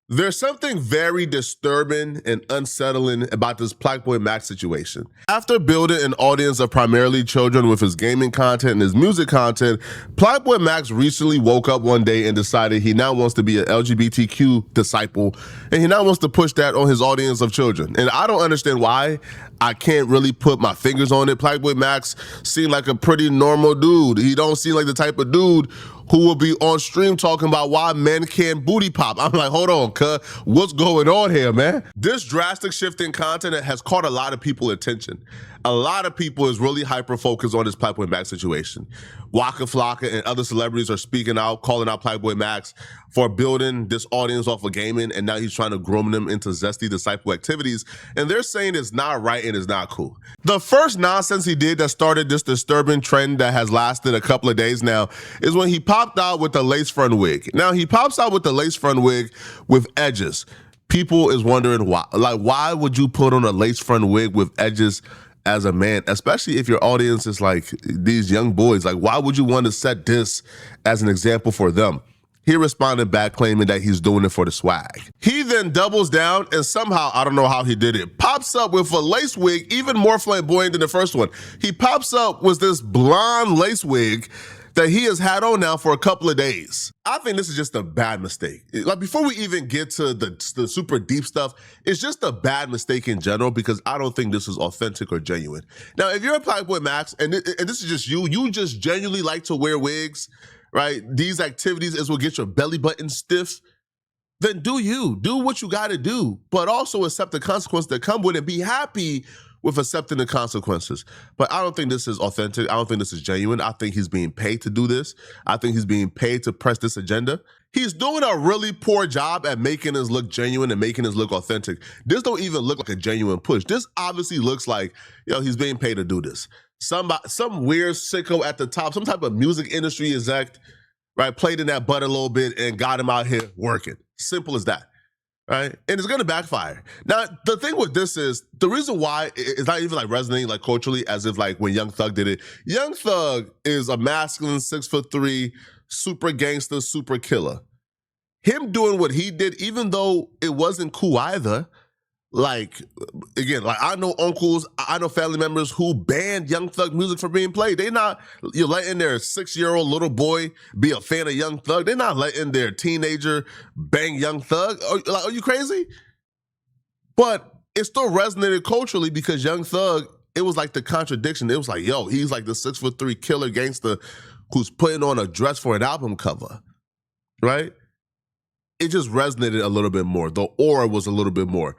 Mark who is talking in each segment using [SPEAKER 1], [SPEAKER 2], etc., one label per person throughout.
[SPEAKER 1] There's something very disturbing and unsettling about this Plaqueboy Max situation. After building an audience of primarily children with his gaming content and his music content, Plaqueboy Max recently woke up one day and decided he now wants to be an LGBTQ disciple, and he now wants to push that on his audience of children. And I don't understand why. I can't really put my fingers on it. Plaqueboy Max seemed like a pretty normal dude. He don't seem like the type of dude who will be on stream talking about why men can't booty pop. I'm like, hold on, cuz, what's going on here, man? This drastic shift in content has caught a lot of people's attention. A lot of people is really hyper-focused on this Plaqueboy Max situation. Waka Flocka and other celebrities are speaking out, calling out Plaqueboy Max for building this audience off of gaming, and now he's trying to groom them into zesty disciple activities, and they're saying it's not right and it's not cool. The first nonsense he did that started this disturbing trend that has lasted a couple of days now is when he popped out with the lace front wig. Now, he pops out with the lace front wig with edges. People is wondering why. Like, why would you put on a lace front wig with edges as a man, especially if your audience is like these young boys? Like, why would you want to set this as an example for them? He responded back claiming that he's doing it for the swag. He then doubles down and somehow, I don't know how he did it, pops up with a lace wig even more flamboyant than the first one. He pops up with this blonde lace wig that he has had on now for a couple of days. I think this is just a bad mistake. Like, before we even get to the super deep stuff, it's just a bad mistake in general because I don't think this is authentic or genuine. Now, if you're a Plaqueboy Max and this is just you just genuinely like to wear wigs, right? These activities is what gets your belly button stiff, then do you. Do what you gotta do, but also accept the consequences that come with it. Be happy with accepting the consequences. But I don't think this is authentic. I don't think this is genuine. I think he's being paid to do this. I think he's being paid to press this agenda. He's doing a really poor job at making us look genuine and making us look authentic. This don't even look like a genuine push. This obviously looks like, he's being paid to do this. Some weird sicko at the top, some type of music industry exec, right, played in that butt a little bit and got him out here working. Simple as that. Right? And it's gonna backfire. Now, the thing with this is, the reason why it's not even like resonating like culturally as if like when Young Thug did it. Young Thug is a masculine 6'3", super gangster, super killer. Him doing what he did, even though it wasn't cool either, like, again, like I know uncles, I know family members who banned Young Thug music from being played. They're not letting their 6-year-old little boy be a fan of Young Thug. They're not letting their teenager bang Young Thug. Are you crazy? But it still resonated culturally because Young Thug, it was like the contradiction. It was like, he's like the 6'3" killer gangster who's putting on a dress for an album cover, right? It just resonated a little bit more. The aura was a little bit more.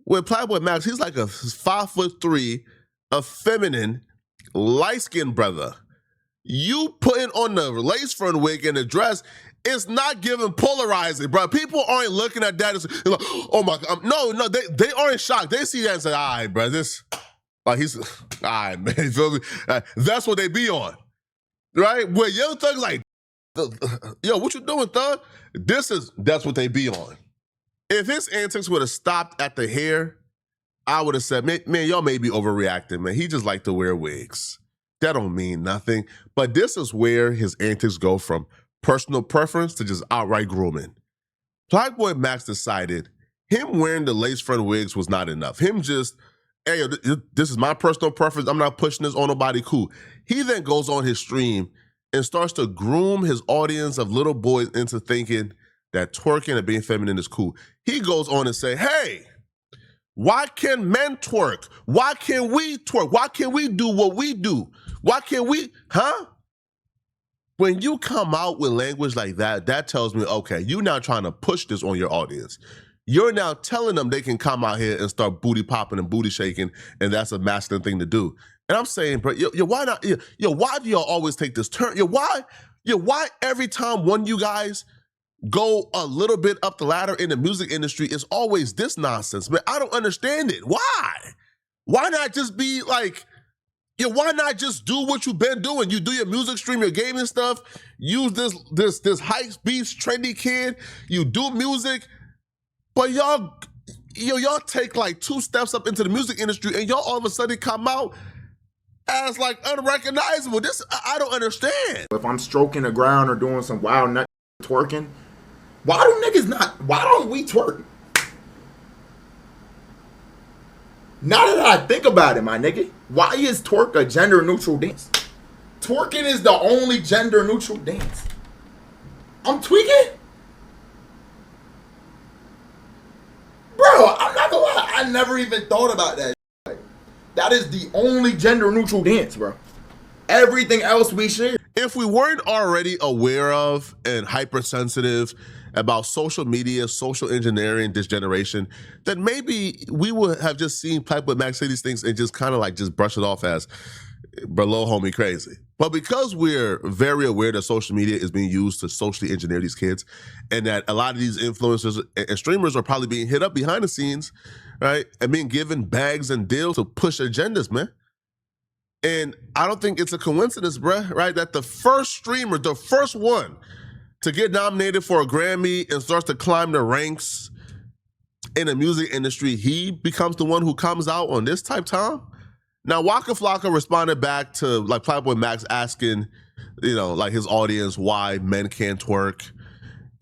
[SPEAKER 1] With Plaqueboy Max, he's like a 5'3", a feminine, light-skinned brother. You putting on the lace front wig and the dress, it's not giving polarizing, bro. People aren't looking at that as like, oh my God. No, they aren't shocked. They see that and say, all right, bro, this, like he's, all right, man, you feel me? That's what they be on, right? Where Young Thug's like, what you doing, Thug? That's what they be on. If his antics would have stopped at the hair, I would have said, man, y'all may be overreacting, man. He just like to wear wigs. That don't mean nothing. But this is where his antics go from personal preference to just outright grooming. Plaqueboy Max decided him wearing the lace front wigs was not enough. Him just, hey, this is my personal preference. I'm not pushing this on nobody, cool. He then goes on his stream and starts to groom his audience of little boys into thinking that twerking and being feminine is cool. He goes on and say, hey, why can men twerk? Why can't we twerk? Why can't we do what we do? Why can't we, When you come out with language like that, that tells me, okay, you're now trying to push this on your audience. You're now telling them they can come out here and start booty popping and booty shaking, and that's a masculine thing to do. And I'm saying, bro, why not? Why do y'all always take this turn? Why every time one of you guys go a little bit up the ladder in the music industry is always this nonsense, man? I don't understand it. Why? Why not just be like, why not just do what you've been doing? You do your music stream, your gaming stuff, use this hype beast trendy kid, you do music, but y'all take like 2 steps up into the music industry and y'all all of a sudden come out as like unrecognizable. This, I don't understand.
[SPEAKER 2] If I'm stroking the ground or doing some wild nut twerking, Why do niggas not? Why don't we twerk? Now that I think about it, my nigga, why is twerk a gender neutral dance? Twerking is the only gender neutral dance. I'm tweaking? Bro, I'm not gonna lie, I never even thought about that. That is the only gender neutral dance, bro. Everything else we share.
[SPEAKER 1] If we weren't already aware of and hypersensitive about social media, social engineering this generation, then maybe we would have just seen Plaqueboy Max say these things and just kind of like just brush it off as below homie crazy. But because we're very aware that social media is being used to socially engineer these kids, and that a lot of these influencers and streamers are probably being hit up behind the scenes, right, and being given bags and deals to push agendas, man. And I don't think it's a coincidence, bruh, right, that the first streamer, the first one to get nominated for a Grammy and starts to climb the ranks in the music industry, he becomes the one who comes out on this type time. Now, Waka Flocka responded back to like Plaqueboy Max asking, like his audience why men can't twerk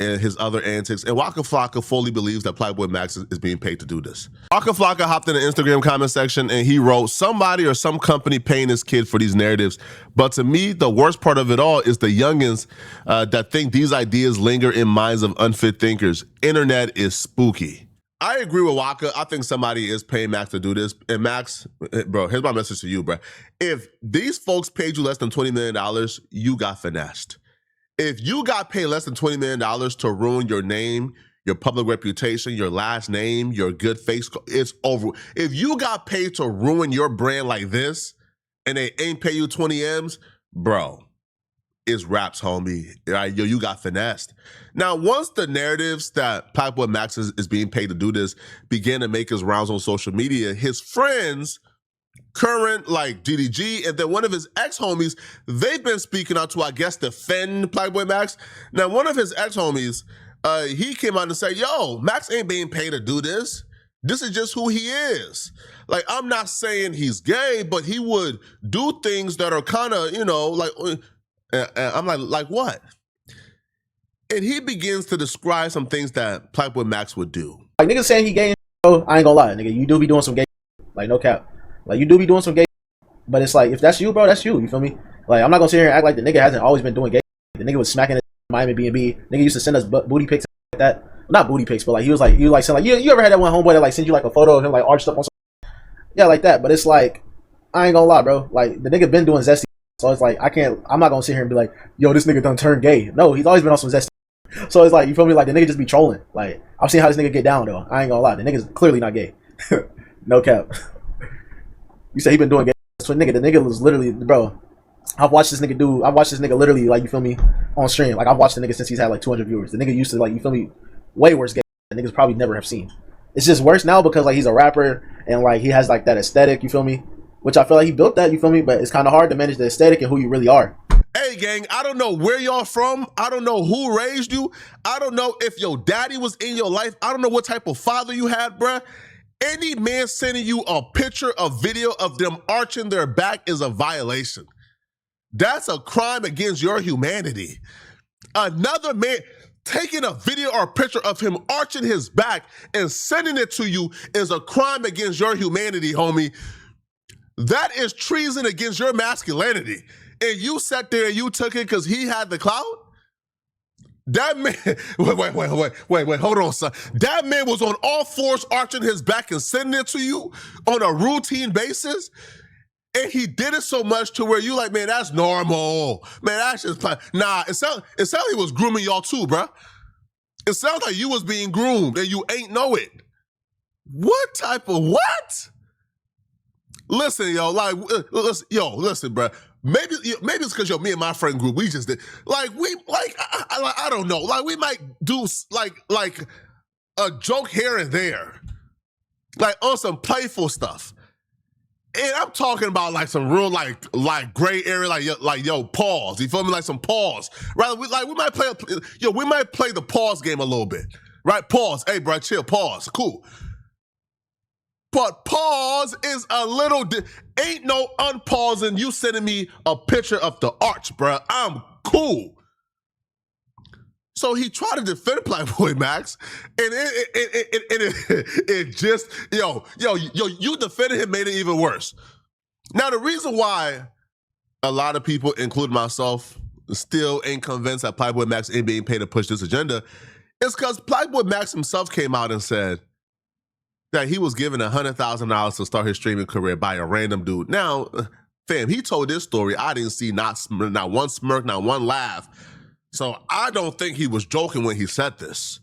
[SPEAKER 1] and his other antics. And Waka Flocka fully believes that Plaqueboy Max is being paid to do this. Waka Flocka hopped in the Instagram comment section and he wrote, "Somebody or some company paying this kid for these narratives. But to me, the worst part of it all is the youngins that think these ideas linger in minds of unfit thinkers. Internet is spooky." I agree with Waka. I think somebody is paying Max to do this. And Max, bro, here's my message to you, bro. If these folks paid you less than $20 million, you got finessed. If you got paid less than $20 million to ruin your name, your public reputation, your last name, your good face, it's over. If you got paid to ruin your brand like this and they ain't pay you 20 M's, bro, it's raps, homie. Right? Yo, you got finessed. Now, once the narratives that Plaqueboy Max is being paid to do this began to make his rounds on social media, his friends, current like DDG, and then one of his ex-homies, they've been speaking out to, I guess, defend Plaqueboy Max. Now, one of his ex-homies, he came out and said, "Yo, Max ain't being paid to do this. This is just who he is. Like, I'm not saying he's gay, but he would do things that are kind of, like..." I'm like what? And he begins to describe some things that Plaqueboy Max would do.
[SPEAKER 3] Like, niggas saying he gay, bro, I ain't gonna lie, nigga, you do be doing some gay, like, no cap. Like, you do be doing some gay, but it's like, if that's you, bro, that's you feel me? Like, I'm not gonna sit here and act like the nigga hasn't always been doing gay. The nigga was smacking his Miami B&B. Nigga used to send us booty pics like that. Not booty pics, but like, he was like saying, like, you ever had that one homeboy that like send you like a photo of him like arched up on something? Yeah, like that. But it's like, I ain't gonna lie, bro. Like, the nigga been doing zesty. So it's like, I'm not gonna sit here and be like, yo, this nigga done turned gay. No, he's always been on some zesty. So it's like, you feel me? Like, the nigga just be trolling. Like, I've seen how this nigga get down, though. I ain't gonna lie. The nigga's clearly not gay. No cap. You say he been doing gay. So the nigga was literally, bro, I've watched this nigga literally, like, you feel me, on stream. Like, I've watched the nigga since he's had, like, 200 viewers. The nigga used to, like, you feel me, way worse gay that niggas probably never have seen. It's just worse now because, like, he's a rapper and, like, he has, like, that aesthetic, you feel me? Which I feel like he built that, you feel me? But it's kind of hard to manage the aesthetic and who you really are.
[SPEAKER 1] Hey, gang, I don't know where y'all from. I don't know who raised you. I don't know if your daddy was in your life. I don't know what type of father you had, bruh. Any man sending you a picture, a video of them arching their back is a violation. That's a crime against your humanity. Another man taking a video or a picture of him arching his back and sending it to you is a crime against your humanity, homie. That is treason against your masculinity. And you sat there and you took it because he had the clout? That man, wait, hold on, son. That man was on all fours arching his back and sending it to you on a routine basis? And he did it so much to where you like, man, that's normal. Man, that's just, nah, it sounds like he was grooming y'all too, bruh. It sounds like you was being groomed and you ain't know it. What type of what? Listen, yo, like, listen, bruh. Maybe it's because me and my friend group, we just did, like, I don't know, like, we might do like a joke here and there, like on some playful stuff. And I'm talking about like some real like gray area, like yo, pause. You feel me? Like some pause, right? We might play the pause game a little bit, right? Pause. Hey, bro, chill. Pause. Cool. But pause is a little, ain't no unpausing you sending me a picture of the arch, bruh. I'm cool. So he tried to defend Plaqueboy Max, and it just, you defended him, made it even worse. Now, the reason why a lot of people, including myself, still ain't convinced that Plaqueboy Max ain't being paid to push this agenda is because Plaqueboy Max himself came out and said that he was given $100,000 to start his streaming career by a random dude. Now, fam, he told this story. I didn't see not one smirk, not one laugh. So I don't think he was joking when he said this.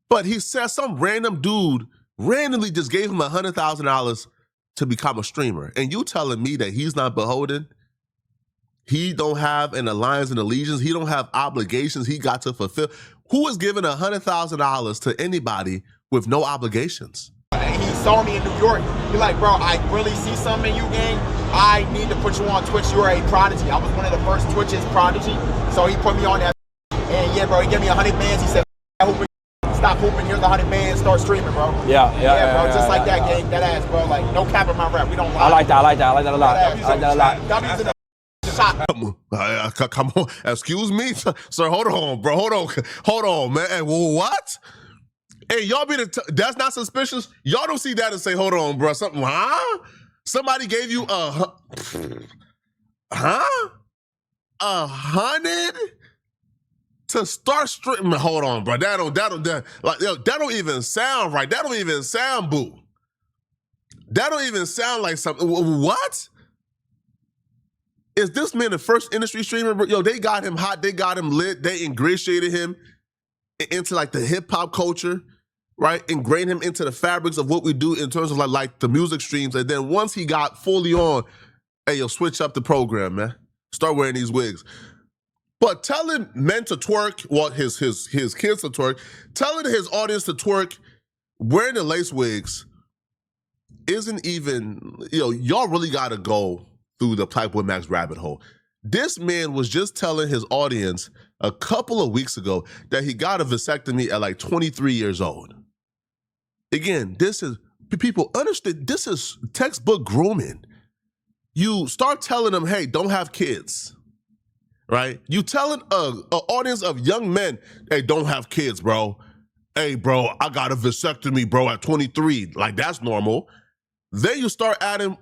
[SPEAKER 1] But he said some random dude randomly just gave him $100,000 to become a streamer. And you telling me that he's not beholden? He don't have an alliance and allegiance. He don't have obligations he got to fulfill. Who is giving $100,000 to anybody with no obligations?
[SPEAKER 2] He saw me in New York. He's like, bro, I really see something in you, gang. I need to put you on Twitch. You're a prodigy. I was one of the first Twitch's prodigy. So he put me on that. And yeah, bro, he gave me 100 bands. He said, stop hooping. Here's the 100 bands. Start streaming, bro.
[SPEAKER 4] Yeah,
[SPEAKER 2] bro. Just like that, gang. That ass, bro. Like, no cap in my rap. We don't lie.
[SPEAKER 4] I like that a lot. I like that a lot.
[SPEAKER 2] W's in the shot.
[SPEAKER 1] Come on. Excuse me, sir. Hold on, bro. Hold on, man. Hey, what? Hey, y'all be that's not suspicious? Y'all don't see that and say, hold on, bro. Something, huh? Somebody gave you $100? To start streaming, hold on, bro. That don't even sound right. That don't even sound boo. That don't even sound like something. What? Is this man the first industry streamer? Yo, they got him hot. They got him lit. They ingratiated him into like the hip hop culture, right? Ingrained him into the fabrics of what we do in terms of like the music streams. And then once he got fully on, hey, yo, switch up the program, man. Start wearing these wigs. But telling men to twerk, well, his kids to twerk, telling his audience to twerk, wearing the lace wigs, isn't even, y'all really gotta go through the Plaqueboy Max rabbit hole. This man was just telling his audience a couple of weeks ago that he got a vasectomy at like 23 years old. Again, people understand, this is textbook grooming. You start telling them, hey, don't have kids. Right? You telling an audience of young men, hey, don't have kids, bro. Hey, bro, I got a vasectomy, bro, at 23. Like, that's normal. Then you start adding,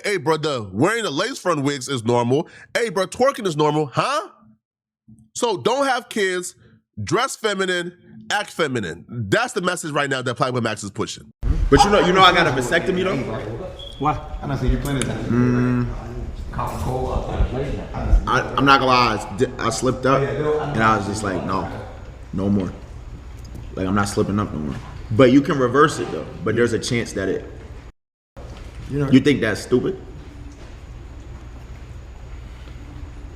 [SPEAKER 1] hey, bro, wearing the lace front wigs is normal. Hey, bro, twerking is normal, huh? So don't have kids, dress feminine, act feminine. That's the message right now that Plaqueboy Max is pushing.
[SPEAKER 2] But you know I got a vasectomy, though?
[SPEAKER 4] Why?
[SPEAKER 2] I'm not saying you playing that. I'm not gonna lie, I slipped up and I was just like, no more. Like, I'm not slipping up no more. But you can reverse it though. But there's a chance that you think that's stupid?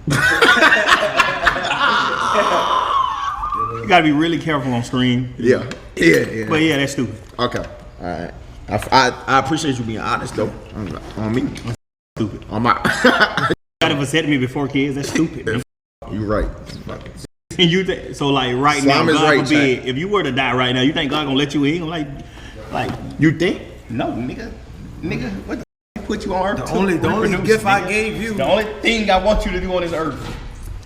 [SPEAKER 4] You gotta be really careful on stream.
[SPEAKER 2] Yeah.
[SPEAKER 4] But yeah, that's stupid.
[SPEAKER 2] Okay, all right. I appreciate you being honest though. On me.
[SPEAKER 4] Stupid.
[SPEAKER 2] On my.
[SPEAKER 4] Got a vasectomy before kids. That's stupid.
[SPEAKER 2] You're right.
[SPEAKER 4] And so like right
[SPEAKER 2] Slime
[SPEAKER 4] now,
[SPEAKER 2] is
[SPEAKER 4] God
[SPEAKER 2] right,
[SPEAKER 4] forbid,
[SPEAKER 2] Jack.
[SPEAKER 4] if you were to die right now, you think God gonna let you in? Like
[SPEAKER 2] You think?
[SPEAKER 4] no, nigga, what the f put you on earth?
[SPEAKER 5] The only gift I gave you.
[SPEAKER 4] The only thing I want you to do on this earth.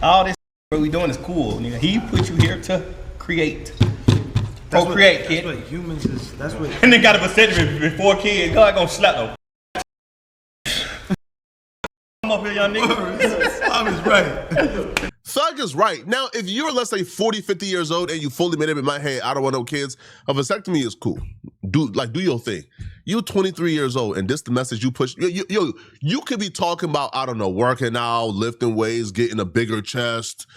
[SPEAKER 4] All this what we doing is cool, nigga. He put you here to create. Procreate, kid.
[SPEAKER 5] That's what humans is. That's what.
[SPEAKER 4] And then got a vasectomy before kids. God gonna slap them. Come up here, young nigga.
[SPEAKER 5] Slime is right.
[SPEAKER 1] Thug is right. Now, if you're, let's say, 40, 50 years old and you fully made up in my head, I don't want no kids, a vasectomy is cool. Do your thing. You're 23 years old and this the message you push. You could be talking about, I don't know, working out, lifting weights, getting a bigger chest,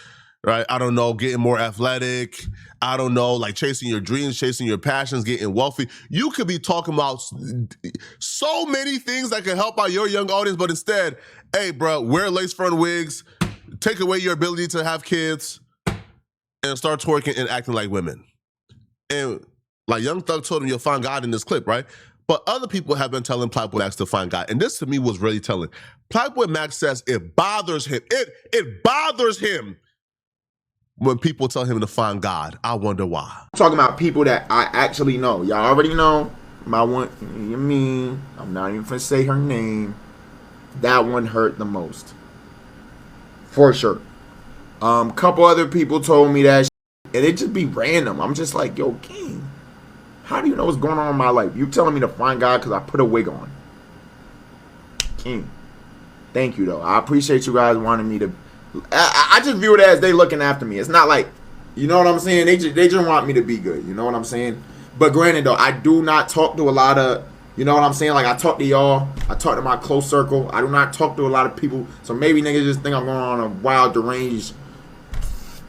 [SPEAKER 1] right? I don't know, getting more athletic. I don't know, like chasing your dreams, chasing your passions, getting wealthy. You could be talking about so many things that can help out your young audience, but instead, hey, bro, wear lace front wigs, take away your ability to have kids, and start twerking and acting like women. And like Young Thug told him, you'll find God in this clip, right? But other people have been telling Plaqueboy Max to find God. And this to me was really telling. Plaqueboy Max says it bothers him. It bothers him when people tell him to find God. I wonder why.
[SPEAKER 2] I'm talking about people that I actually know. Y'all already know my one. You mean I'm not even gonna say her name. That one hurt the most, for sure. Couple other people told me that. And it just be random. I'm just like, yo, King, how do you know what's going on in my life? You telling me to find God because I put a wig on. King, thank you, though. I appreciate you guys wanting me to. I just view it as they looking after me. It's not like, you know what I'm saying? They just want me to be good. You know what I'm saying? But granted, though, I do not talk to a lot of, you know what I'm saying? Like, I talk to y'all. I talk to my close circle. I do not talk to a lot of people. So maybe niggas just think I'm going on a wild, deranged.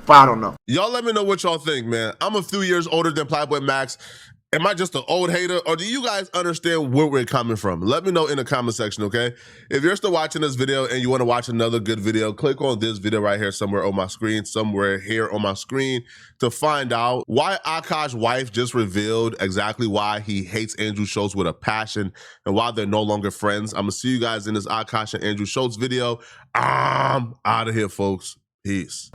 [SPEAKER 2] I don't know.
[SPEAKER 1] Y'all let me know what y'all think, man. I'm a few years older than Plaqueboy Max. Am I just an old hater, or do you guys understand where we're coming from? Let me know in the comment section, okay? If you're still watching this video and you want to watch another good video, click on this video right here somewhere on my screen, to find out why Akash's wife just revealed exactly why he hates Andrew Schultz with a passion and why they're no longer friends. I'm going to see you guys in this Akash and Andrew Schultz video. I'm out of here, folks. Peace.